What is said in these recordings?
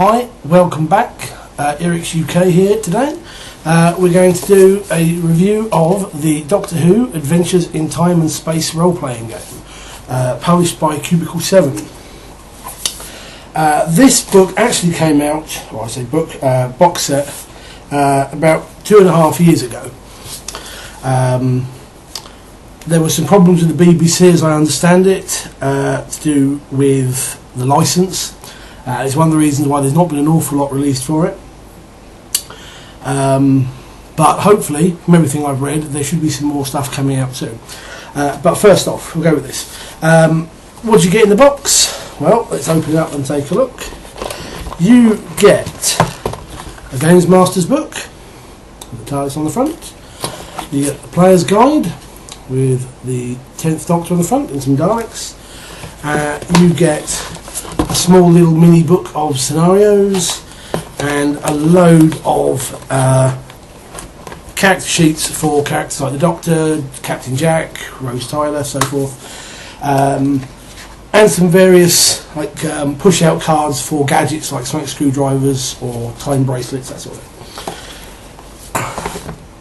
Hi, welcome back. Eric's UK here today. We're going to do a review of the Doctor Who Adventures in Time and Space role-playing game, published by Cubicle 7. This book actually came out, or I say book, box set, about 2.5 years ago. There were some problems with the BBC, as I understand it, to do with the licence. It's one of the reasons why there's not been an awful lot released for it. But hopefully, from everything I've read, there should be some more stuff coming out soon. But first off, we'll go with this. What do you get in the box? Well, let's open it up and take a look. You get a Games Master's book, with the TARDIS on the front. You get the Player's Guide, with the 10th Doctor on the front and some Daleks. You get a small little mini book of scenarios and a load of character sheets for characters like the Doctor, Captain Jack, Rose Tyler, so forth, and some various push out cards for gadgets like sonic screwdrivers or time bracelets, that sort of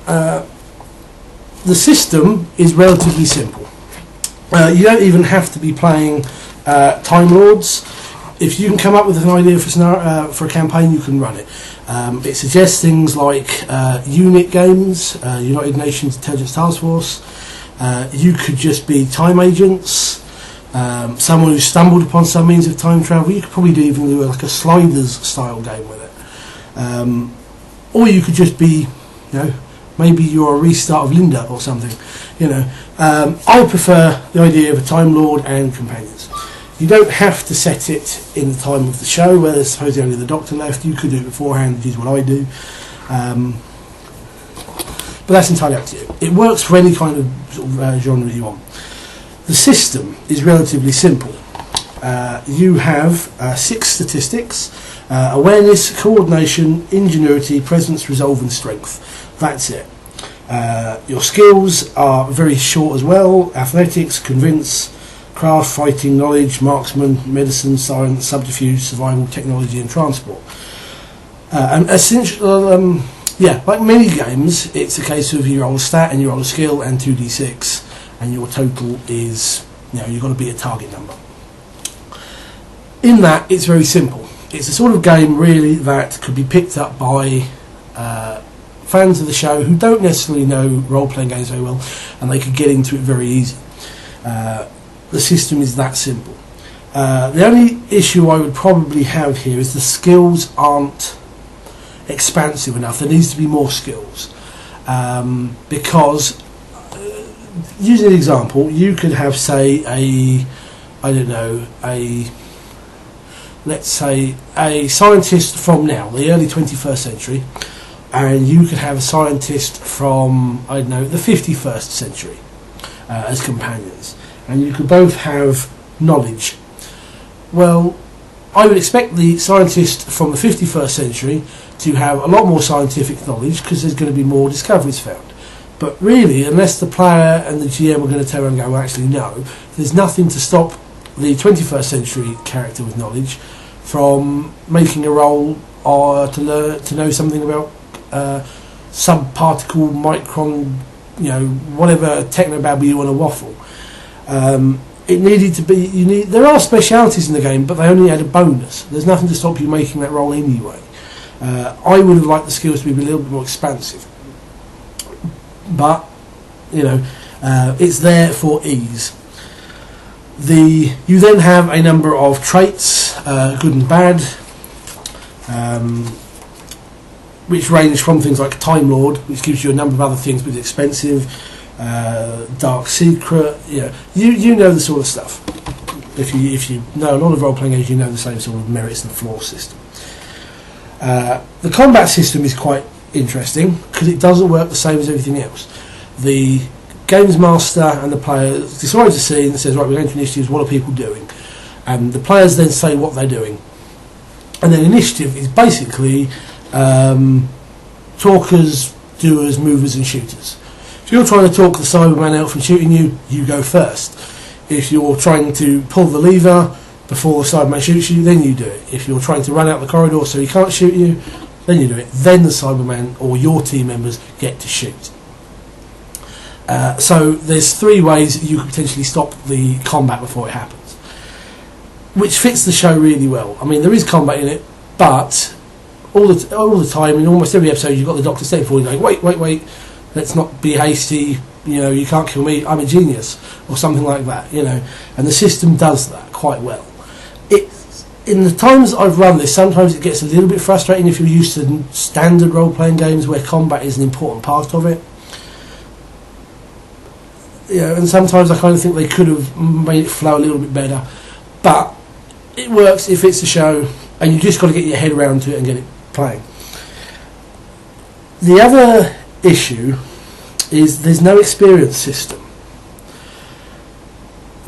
thing. The system is relatively simple. You don't even have to be playing Time Lords. If you can come up with an idea for a campaign, you can run it. It suggests things like unit games, United Nations Intelligence Task Force. You could just be time agents, someone who stumbled upon some means of time travel. You could probably even do like a Sliders style game with it. Or you could just be, maybe you're a restart of Linda or something. I prefer the idea of a Time Lord and companions. You don't have to set it in the time of the show where there's supposedly only the Doctor left. You could do it beforehand, which is what I do. But that's entirely up to you. It works for any kind of genre you want. The system is relatively simple. You have 6 statistics: awareness, coordination, ingenuity, presence, resolve and strength. That's it. Your skills are very short as well: athletics, convince, craft, fighting, knowledge, marksman, medicine, science, subterfuge, survival, technology and transport. And essentially, like many games, it's a case of you roll a stat and you roll a skill and 2d6, and your total is, you've got to beat a target number. In that, it's very simple. It's a sort of game really that could be picked up by fans of the show who don't necessarily know role-playing games very well, and they could get into it very easy. The system is that simple. The only issue I would probably have here is the skills aren't expansive enough. There needs to be more skills. Because, using an example, you could have, say, let's say a scientist from now, the early 21st century, and you could have a scientist from, the 51st century as companions. And you could both have knowledge. Well, I would expect the scientist from the 51st century to have a lot more scientific knowledge because there's going to be more discoveries found. But really, unless the player and the GM are going to turn around and go, well, actually no, there's nothing to stop the 21st century character with knowledge from making a roll or to know something about subparticle, micron, whatever technobabble you want to waffle. It needed to be. There are specialities in the game, but they only add a bonus. There's nothing to stop you making that roll anyway. I would have liked the skills to be a little bit more expansive, but it's there for ease. You then have a number of traits, good and bad, which range from things like Time Lord, which gives you a number of other things, but it's expensive. Dark Secret, you know the sort of stuff. If you know a lot of role-playing games, you know the same sort of merits and flaws system. The combat system is quite interesting because it doesn't work the same as everything else. The Games Master and the player describes the scene and says, right, we're going to initiatives, what are people doing? And the players then say what they're doing. And then initiative is basically talkers, doers, movers and shooters. If you're trying to talk the Cyberman out from shooting you, you go first. If you're trying to pull the lever, before the Cyberman shoots you, then you do it. If you're trying to run out the corridor so he can't shoot you, then you do it. Then the Cyberman or your team members get to shoot. So there's 3 ways you could potentially stop the combat before it happens, which fits the show really well. I mean, there is combat in it, but all the time, in almost every episode, you've got the Doctor stepping forward going, wait, let's not be hasty, you can't kill me, I'm a genius, or something like that, and the system does that quite well. In the times I've run this, sometimes it gets a little bit frustrating if you're used to standard role-playing games where combat is an important part of it. And sometimes I kind of think they could have made it flow a little bit better, but it works if it's a show, and you just got to get your head around to it and get it playing. The other issue is there's no experience system.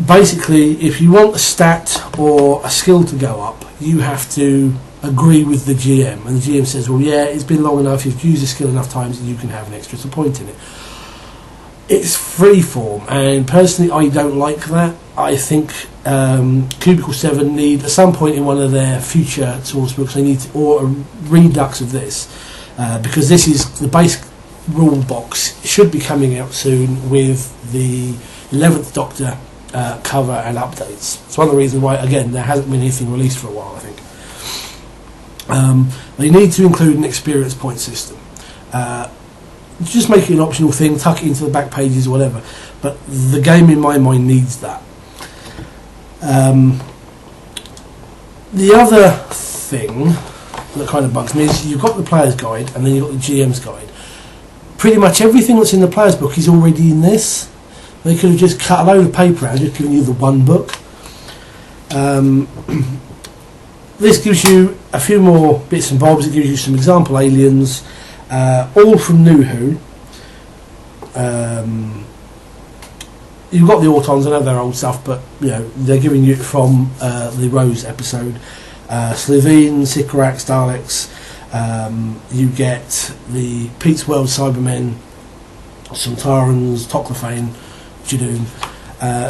Basically, if you want a stat or a skill to go up, you have to agree with the GM, and the GM says, well, yeah, it's been long enough, you've used the skill enough times, and you can have an extra point in it. It's freeform, and personally I don't like that. I think Cubicle 7 need, at some point in one of their future source books, they need to, or a redux of this, because this is the base rule box, should be coming out soon with the 11th Doctor cover and updates. It's one of the reasons why, again, there hasn't been anything released for a while, I think. They need to include an experience point system. Just make it an optional thing, tuck it into the back pages or whatever, but the game in my mind needs that. The other thing that kind of bugs me is you've got the player's guide and then you've got the GM's guide. Pretty much everything that's in the player's book is already in this. They could have just cut a load of paper out and just given you the one book. This gives you a few more bits and bobs. It gives you some example aliens, all from New Who. You've got the Autons, I know they're old stuff, but they're giving you it from the Rose episode. Slovene, Sycorax, Daleks. You get the Pete's World Cybermen, Sontarans, Toclafane, Judoon.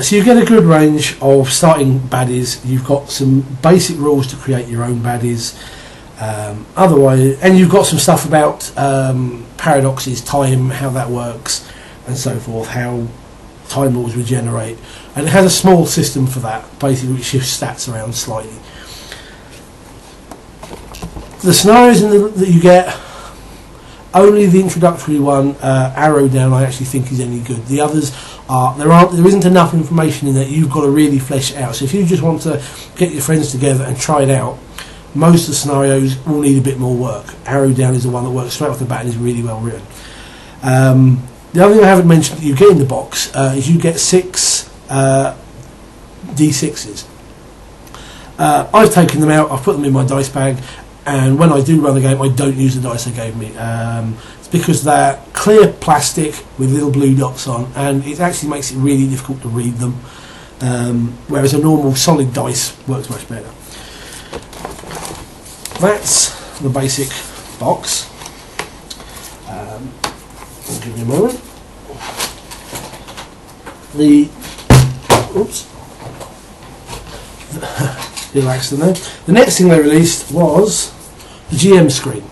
So you get a good range of starting baddies. You've got some basic rules to create your own baddies. Otherwise, and you've got some stuff about paradoxes, time, how that works, and so forth, how Time Lords regenerate, and it has a small system for that, basically, which shifts stats around slightly. The scenarios that you get, only the introductory one, Arrow Down, I actually think is any good. The others there isn't enough information in that you've got to really flesh it out. So if you just want to get your friends together and try it out, most of the scenarios will need a bit more work. Arrow Down is the one that works straight off the bat and is really well written. The other thing I haven't mentioned that you get in the box is you get 6 D6s. I've taken them out, I've put them in my dice bag, and when I do run the game I don't use the dice they gave me. It's because they're clear plastic with little blue dots on, and it actually makes it really difficult to read them, whereas a normal solid dice works much better. That's the basic box. I'll give you a moment. Little accident there. The next thing they released was the GM screen.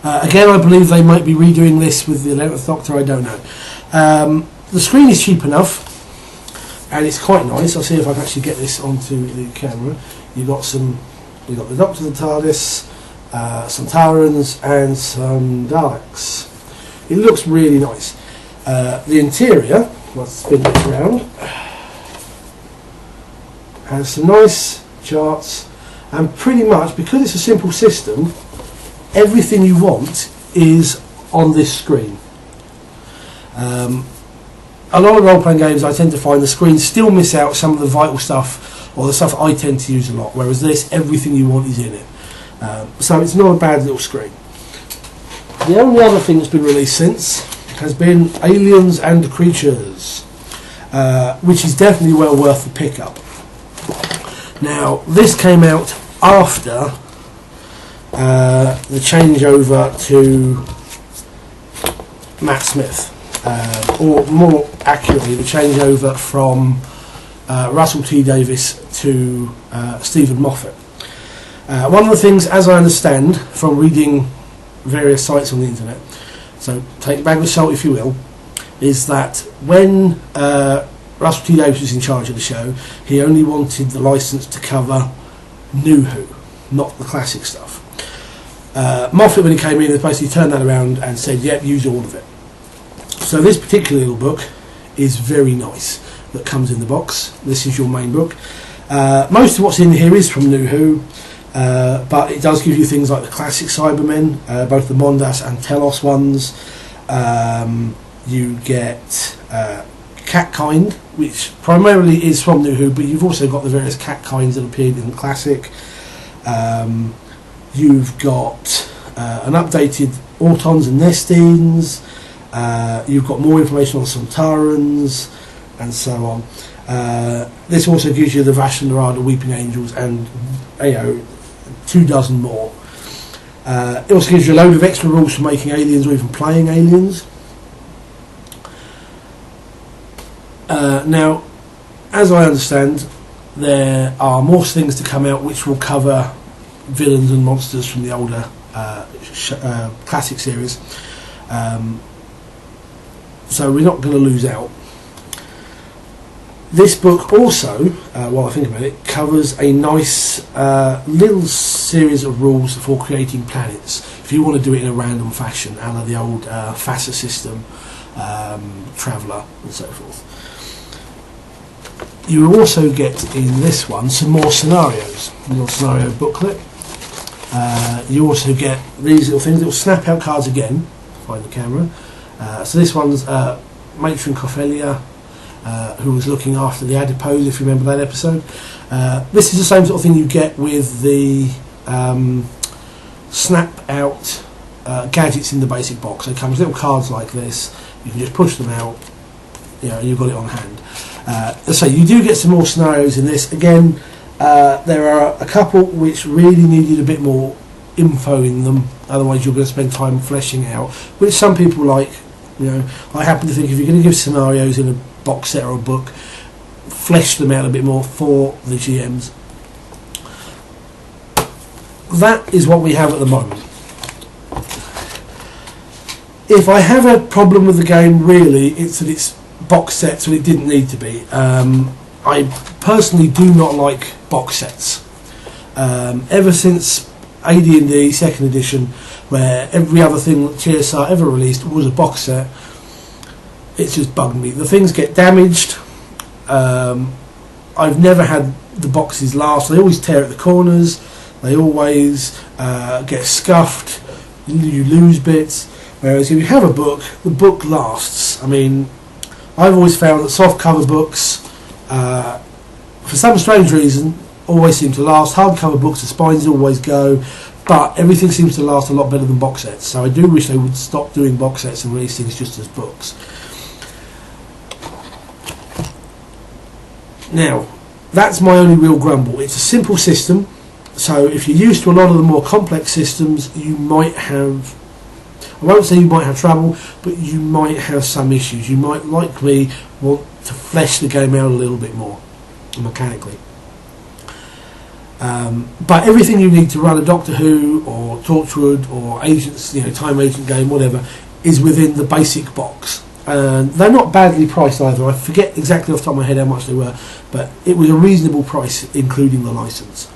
Again, I believe they might be redoing this with the 11th Doctor, I don't know. The screen is cheap enough, and it's quite nice. I'll see if I can actually get this onto the camera. You've got the Doctor, the TARDIS, some Taurans, and some Daleks. It looks really nice. The interior, let's spin it around, has some nice charts, and pretty much, because it's a simple system, everything you want is on this screen. A lot of role-playing games, I tend to find the screens still miss out some of the vital stuff, or the stuff I tend to use a lot, whereas this, everything you want is in it. So it's not a bad little screen. The only other thing that's been released since has been Aliens and Creatures, which is definitely well worth the pickup. Now, this came out after the changeover to Matt Smith, or more accurately, the changeover from Russell T Davies to Stephen Moffat. One of the things, as I understand from reading various sites on the internet, so take a bag of salt if you will, is that when Russell T Davies was in charge of the show, he only wanted the licence to cover New Who, not the classic stuff. Moffat, when he came in, has basically turned that around and said, yep, use all of it. So this particular little book is very nice, that comes in the box. This is your main book. Most of what's in here is from New Who, but it does give you things like the classic Cybermen, both the Mondas and Telos ones. You get Catkind, which primarily is from New Who, but you've also got the various Catkinds that appeared in the classic. You've got an updated Autons and Nestines. You've got more information on Sontarans and so on. This also gives you the Vashon Narada Weeping Angels and 24 more. It also gives you a load of extra rules for making aliens or even playing aliens. Now, as I understand, there are more things to come out which will cover villains and monsters from the older classic series. So we're not going to lose out. This book also, while I think about it, covers a nice little series of rules for creating planets. If you want to do it in a random fashion, a la the old FASA system, Traveller and so forth. You will also get in this one some more scenarios, a little scenario booklet. You also get these little things, little snap out cards again, find the camera. So this one's Matron Cophelia, who was looking after the adipose, if you remember that episode. This is the same sort of thing you get with the snap out gadgets in the basic box. It comes little cards like this, you can just push them out, you've got it on hand. So you do get some more scenarios in this. Again, there are a couple which really needed a bit more info in them, otherwise you're going to spend time fleshing out, which some people like. I happen to think if you're going to give scenarios in a box set or a book, flesh them out a bit more for the GMs. That is what we have at the moment. If I have a problem with the game, really, it's that it's box sets when it didn't need to be. I personally do not like box sets. Ever since AD&D 2nd edition, where every other thing that TSR ever released was a box set, it's just bugged me. The things get damaged. I've never had the boxes last. They always tear at the corners. They always get scuffed. You lose bits. Whereas if you have a book, the book lasts. I mean, I've always found that soft cover books, for some strange reason, always seem to last. Hardcover books, the spines always go, but everything seems to last a lot better than box sets. So I do wish they would stop doing box sets and release things just as books. Now, that's my only real grumble. It's a simple system, so if you're used to a lot of the more complex systems, you might have, I won't say you might have trouble, but you might have some issues. You might, like me, want to flesh the game out a little bit more mechanically. But everything you need to run a Doctor Who or Torchwood or Agents, Time Agent game, whatever, is within the basic box. And they're not badly priced either. I forget exactly off the top of my head how much they were, but it was a reasonable price, including the license.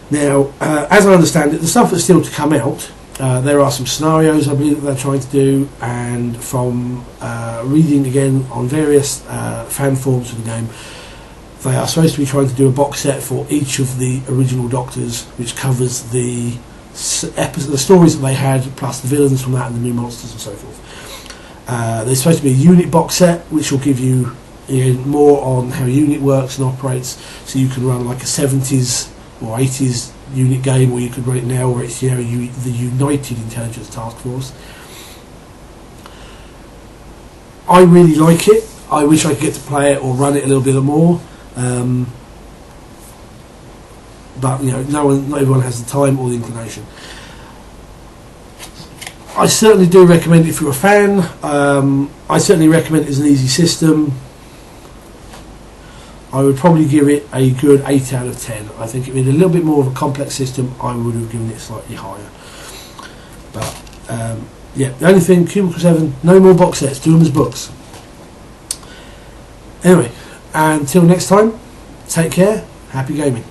Now, as I understand it, the stuff that's still to come out, there are some scenarios I believe that they're trying to do, and from reading again on various fan forums for the game, they are supposed to be trying to do a box set for each of the original Doctors, which covers the stories that they had, plus the villains from that and the new monsters and so forth. There's supposed to be a unit box set, which will give you more on how a unit works and operates, so you can run like a 70s or 80s unit game, or you could run it now where it's the United Intelligence Task Force. I really like it. I wish I could get to play it or run it a little bit more. But not everyone has the time or the inclination. I certainly do recommend it if you're a fan. I certainly recommend it as an easy system. I would probably give it a good 8 out of 10. I think if it had a little bit more of a complex system, I would have given it slightly higher. But yeah, the only thing, Cubicle 7, no more box sets, do them as books. Anyway, until next time, take care, happy gaming.